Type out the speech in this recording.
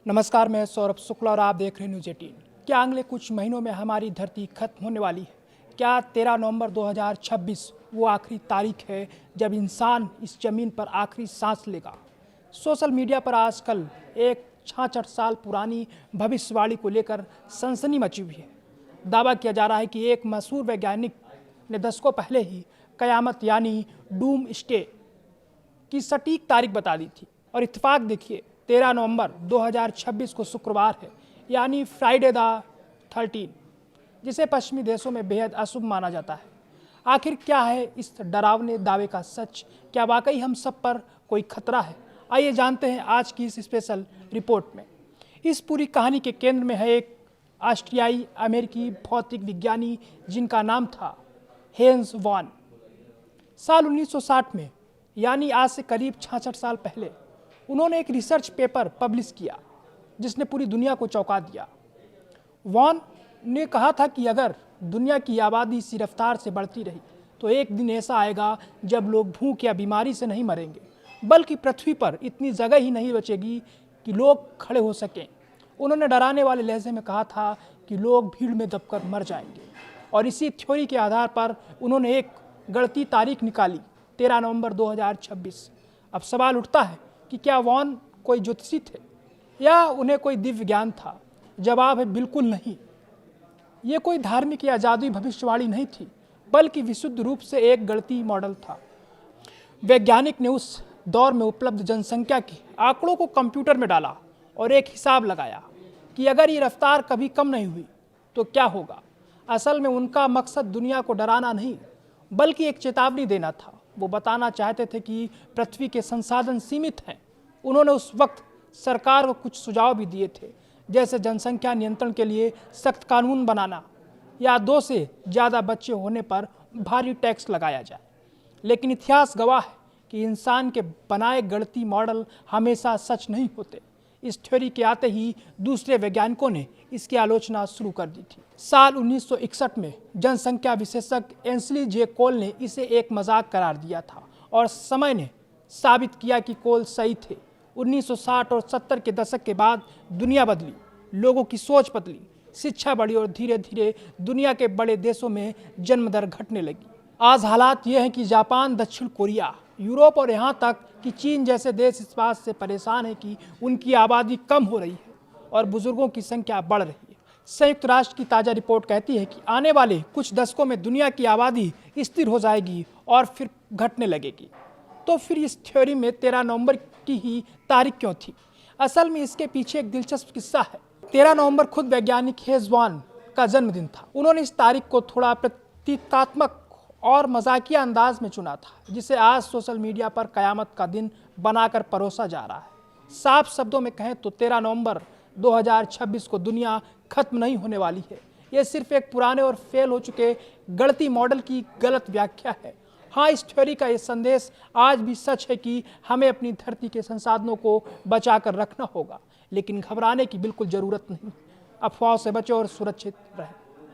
नमस्कार, मैं सौरभ शुक्ला और आप देख रहे हैं न्यूज़ 18। क्या अगले कुछ महीनों में हमारी धरती खत्म होने वाली है? क्या 13 नवंबर 2026 वो आखिरी तारीख है जब इंसान इस ज़मीन पर आखिरी सांस लेगा? सोशल मीडिया पर आजकल एक 66 साल पुरानी भविष्यवाणी को लेकर सनसनी मची हुई है। दावा किया जा रहा है कि एक मशहूर वैज्ञानिक ने दशकों पहले ही कयामत यानी डूम स्टे की सटीक तारीख बता दी थी। और इत्तेफाक देखिए, 13 नवंबर 2026 को शुक्रवार है, यानी फ्राइडे द 13, जिसे पश्चिमी देशों में बेहद अशुभ माना जाता है। आखिर क्या है इस डरावने दावे का सच? क्या वाकई हम सब पर कोई खतरा है? आइए जानते हैं आज की इस स्पेशल रिपोर्ट में। इस पूरी कहानी के केंद्र में है एक ऑस्ट्रियाई अमेरिकी भौतिक विज्ञानी जिनका नाम था हेन्स वॉन। साल 1960 में, यानी आज से करीब 66 साल पहले, उन्होंने एक रिसर्च पेपर पब्लिश किया जिसने पूरी दुनिया को चौंका दिया। वॉन ने कहा था कि अगर दुनिया की आबादी इसी रफ्तार से बढ़ती रही तो एक दिन ऐसा आएगा जब लोग भूख या बीमारी से नहीं मरेंगे, बल्कि पृथ्वी पर इतनी जगह ही नहीं बचेगी कि लोग खड़े हो सकें। उन्होंने डराने वाले लहजे में कहा था कि लोग भीड़ में दबकर मर जाएंगे। और इसी थ्योरी के आधार पर उन्होंने एक गणती तारीख निकाली, 13 नवंबर 2026। अब सवाल उठता है कि क्या वॉन कोई ज्योतिषी थे या उन्हें कोई दिव्य ज्ञान था? जवाब है बिल्कुल नहीं। ये कोई धार्मिक या जादुई भविष्यवाणी नहीं थी, बल्कि विशुद्ध रूप से एक गणितीय मॉडल था। वैज्ञानिक ने उस दौर में उपलब्ध जनसंख्या के आंकड़ों को कंप्यूटर में डाला और एक हिसाब लगाया कि अगर ये रफ्तार कभी कम नहीं हुई तो क्या होगा। असल में उनका मकसद दुनिया को डराना नहीं, बल्कि एक चेतावनी देना था। वो बताना चाहते थे कि पृथ्वी के संसाधन सीमित हैं। उन्होंने उस वक्त सरकार को कुछ सुझाव भी दिए थे, जैसे जनसंख्या नियंत्रण के लिए सख्त कानून बनाना या 2 से ज़्यादा बच्चे होने पर भारी टैक्स लगाया जाए। लेकिन इतिहास गवाह है कि इंसान के बनाए गणितीय मॉडल हमेशा सच नहीं होते। इस थ्योरी के आते ही दूसरे वैज्ञानिकों ने इसकी आलोचना शुरू कर दी थी। साल 1961 में जनसंख्या विशेषज्ञ एंसली जे कोल ने इसे एक मजाक करार दिया था और समय ने साबित किया कि कोल सही थे। 1960 और 70 के दशक के बाद दुनिया बदली, लोगों की सोच बदली, शिक्षा बढ़ी और धीरे धीरे दुनिया के बड़े देशों में जन्म दर घटने लगी। आज हालात ये हैं कि जापान, दक्षिण कोरिया, यूरोप और यहाँ तक कि चीन जैसे देश इस बात से परेशान है कि उनकी आबादी कम हो रही है और बुजुर्गों की संख्या बढ़ रही है। संयुक्त राष्ट्र की ताज़ा रिपोर्ट कहती है कि आने वाले कुछ दशकों में दुनिया की आबादी स्थिर हो जाएगी और फिर घटने लगेगी। तो फिर इस थ्योरी में 13 नवंबर की ही तारीख क्यों थी? असल में इसके पीछे एक दिलचस्प किस्सा है। 13 नवंबर खुद वैज्ञानिक हेन्स वॉन का जन्मदिन था। उन्होंने इस तारीख को थोड़ा प्रतीकात्मक और मजाकिया अंदाज में चुना था, जिसे आज सोशल मीडिया पर कयामत का दिन बनाकर परोसा जा रहा है। साफ शब्दों में कहें तो 13 नवंबर 2026 को दुनिया खत्म नहीं होने वाली है। यह सिर्फ एक पुराने और फेल हो चुके गणितीय मॉडल की गलत व्याख्या है। हाँ, इस थ्योरी का ये संदेश आज भी सच है कि हमें अपनी धरती के संसाधनों को बचाकर रखना होगा, लेकिन घबराने की बिल्कुल ज़रूरत नहीं। अफवाहों से बचें और सुरक्षित रहें।